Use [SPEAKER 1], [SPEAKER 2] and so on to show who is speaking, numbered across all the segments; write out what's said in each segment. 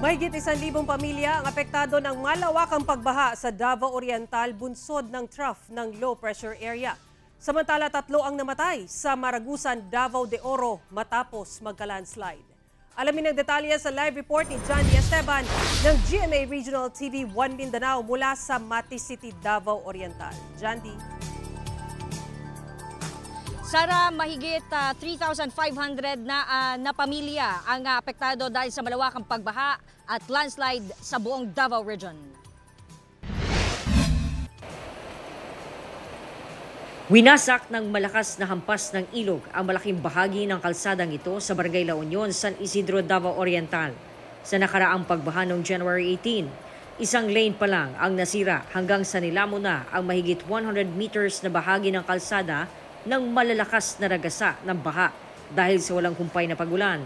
[SPEAKER 1] Mahigit 1,000 pamilya ang apektado ng malawakang pagbaha sa Davao Oriental, bunsod ng trough ng low pressure area. Samantala, 3 ang namatay sa Maragusan, Davao de Oro matapos magka-landslide. Alamin ang detalye sa live report ni Johnny Esteban ng GMA Regional TV 1 Mindanao mula sa Mati City, Davao Oriental. Jandy.
[SPEAKER 2] Sara, mahigit 3,500 na pamilya ang apektado dahil sa malawakang pagbaha at landslide sa buong Davao Region. Winasak ng malakas na hampas ng ilog ang malaking bahagi ng kalsadang ito sa Barangay La Union, San Isidro, Davao Oriental. Sa nakaraang pagbaha noong January 18, isang lane pa lang ang nasira hanggang sa nilamo na ang mahigit 100 meters na bahagi ng kalsada ng malalakas na ragasa ng baha dahil sa walang kumpay na pagulan.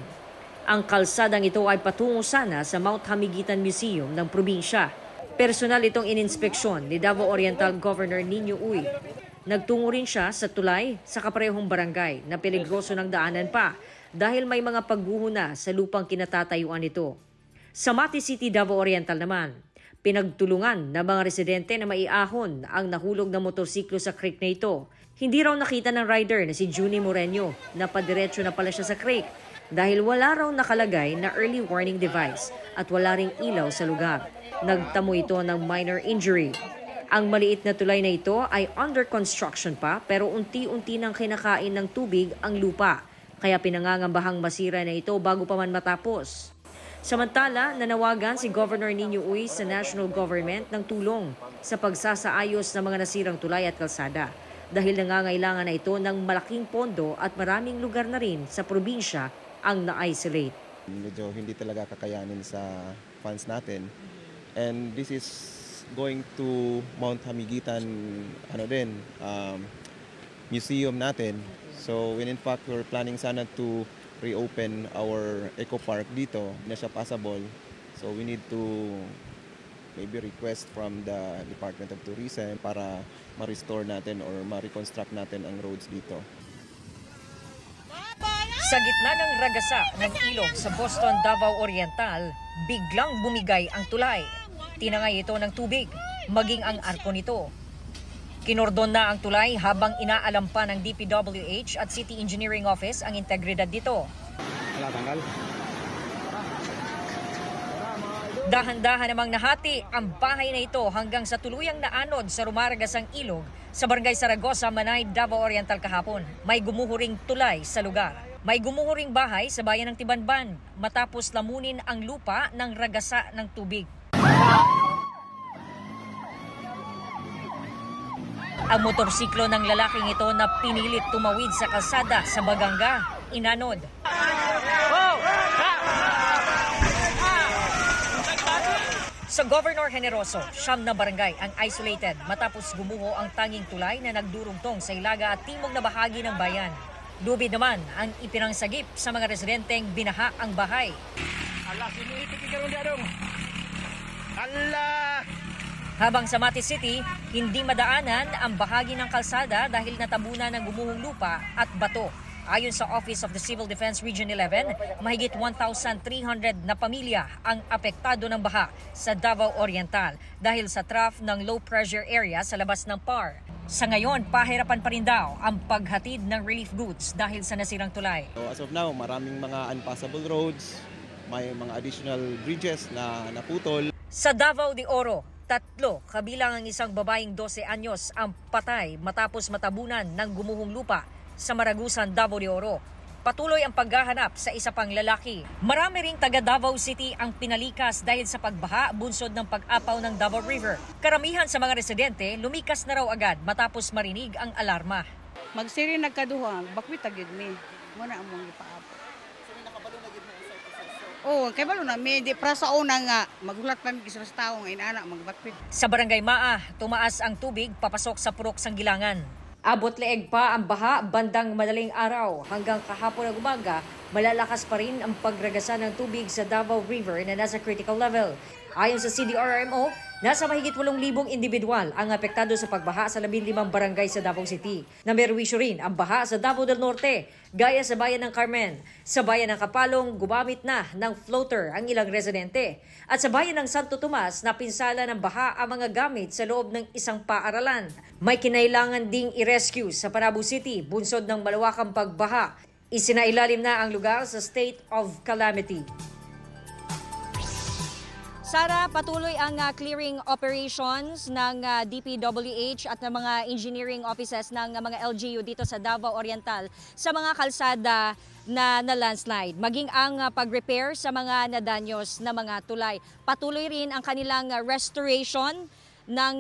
[SPEAKER 2] Ang kalsadang ito ay patungo sana sa Mount Hamiguitan Museum ng probinsya. Personal itong ininspeksyon ni Davao Oriental Governor Nino Uy. Nagtungo rin siya sa tulay sa kaparehong barangay na peligroso ng daanan pa dahil may mga pagguho na sa lupang kinatatayuan nito. Sa Mati City, Davao Oriental naman, pinagtulungan ng mga residente na maiahon ang nahulog na motorsiklo sa creek na ito. Hindi raw nakita ng rider na si Junie Moreno na padiretso na pala siya sa creek dahil wala raw nakalagay na early warning device at wala ring ilaw sa lugar. Nagtamo ito ng minor injury. Ang maliit na tulay na ito ay under construction pa pero unti-unti nang kinakain ng tubig ang lupa. Kaya pinangangambahang masira na ito bago pa man matapos. Samantala, nanawagan si Governor Nino Uy sa national government ng tulong sa pagsasaayos ng mga nasirang tulay at kalsada dahil nangangailangan na ito ng malaking pondo at maraming lugar na rin sa probinsya ang na-isolate.
[SPEAKER 3] Medyo hindi talaga kakayanin sa funds natin. And this is going to Mount Hamiguitan museum natin. So in fact, we're planning sana to reopen our eco park dito. Hindi na siya passable. So we need to maybe request from the Department of Tourism para ma-restore natin or ma-reconstruct natin ang roads dito.
[SPEAKER 2] Sa gitna ng ragasa ng ilog sa Boston, Davao Oriental, biglang bumigay ang tulay. Tinangay ito ng tubig, maging ang arko nito. Kinordon na ang tulay habang inaalam pa ng DPWH at City Engineering Office ang integridad dito. Dahan-dahan namang nahati ang bahay na ito hanggang sa tuluyang naanod sa rumaragasang ilog sa Barangay Saragosa, Manay, Davao Oriental kahapon. May gumuhuring tulay sa lugar. May gumuhuring bahay sa bayan ng Tibanban matapos lamunin ang lupa ng ragasa ng tubig. Ang motorsiklo ng lalaking ito na pinilit tumawid sa kalsada sa Baganga, inanod. Sa Governor Generoso, 9 na barangay ang isolated matapos gumuho ang tanging tulay na nagdurugtong sa Ilaga at timog na bahagi ng bayan. Lubid naman ang ipinangsagip sa mga residenteng binaha ang bahay. Habang sa Mati City, hindi madaanan ang bahagi ng kalsada dahil natabunan ng gumuhong lupa at bato. Ayon sa Office of the Civil Defense Region 11, mahigit 1,300 na pamilya ang apektado ng baha sa Davao Oriental dahil sa trough ng low pressure area sa labas ng PAR. Sa ngayon, pahirapan pa rin daw ang paghatid ng relief goods dahil sa nasirang tulay.
[SPEAKER 3] So as of now, maraming mga unpassable roads, may mga additional bridges na naputol.
[SPEAKER 2] Sa Davao de Oro, 3 kabilang ang isang babaeng 12 anyos ang patay matapos matabunan ng gumuhong lupa sa Maragusan, Davao de Oro. Patuloy ang paghahanap sa isa pang lalaki. Marami ring taga Davao City ang pinalikas dahil sa pagbaha bunsod ng pag-apaw ng Davao River. Karamihan sa mga residente lumikas na raw agad matapos marinig ang alarma.
[SPEAKER 4] Magsiri nagkaduhang, bakwit agad mi. Muna among ipaapo. Oh, kay balo na mi di para sa una nga magulat pa mi sa tawo nga inana magbakwit.
[SPEAKER 2] Sa Barangay Maa, tumaas ang tubig papasok sa Purok Sanggilangan. Abot leeg pa ang baha bandang madaling araw hanggang kahapon ng umaga, malalakas pa rin ang pagragasa ng tubig sa Davao River na nasa critical level. Ayon sa CDRMO, Nasa mahigit 8,000 individual ang apektado sa pagbaha sa 15 barangay sa Davao City. Namerwisyo rin ang baha sa Davao del Norte, gaya sa bayan ng Carmen. Sa bayan ng Kapalong, gumamit na ng floater ang ilang residente. At sa bayan ng Santo Tomas, napinsala ng baha ang mga gamit sa loob ng isang paaralan. May kinailangan ding i-rescue sa Panabo City, bunsod ng malawakang pagbaha. Isinailalim na ang lugar sa state of calamity.
[SPEAKER 5] Sara, patuloy ang clearing operations ng DPWH at ng mga engineering offices ng mga LGU dito sa Davao Oriental sa mga kalsada na landslide, maging ang pag-repair sa mga nadanyos na mga tulay. Patuloy rin ang kanilang restoration ng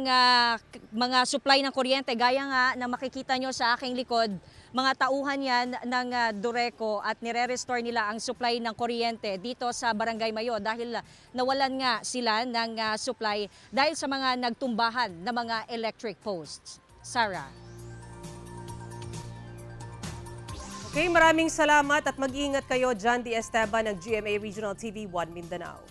[SPEAKER 5] mga supply ng kuryente, gaya nga na makikita nyo sa aking likod. Mga tauhan yan ng Dureco at nire-restore nila ang supply ng kuryente dito sa Barangay Mayo dahil nawalan nga sila ng supply dahil sa mga nagtumbahan na mga electric posts. Sarah.
[SPEAKER 1] Okay, maraming salamat at mag-iingat kayo, John D. Esteban ng GMA Regional TV 1 Mindanao.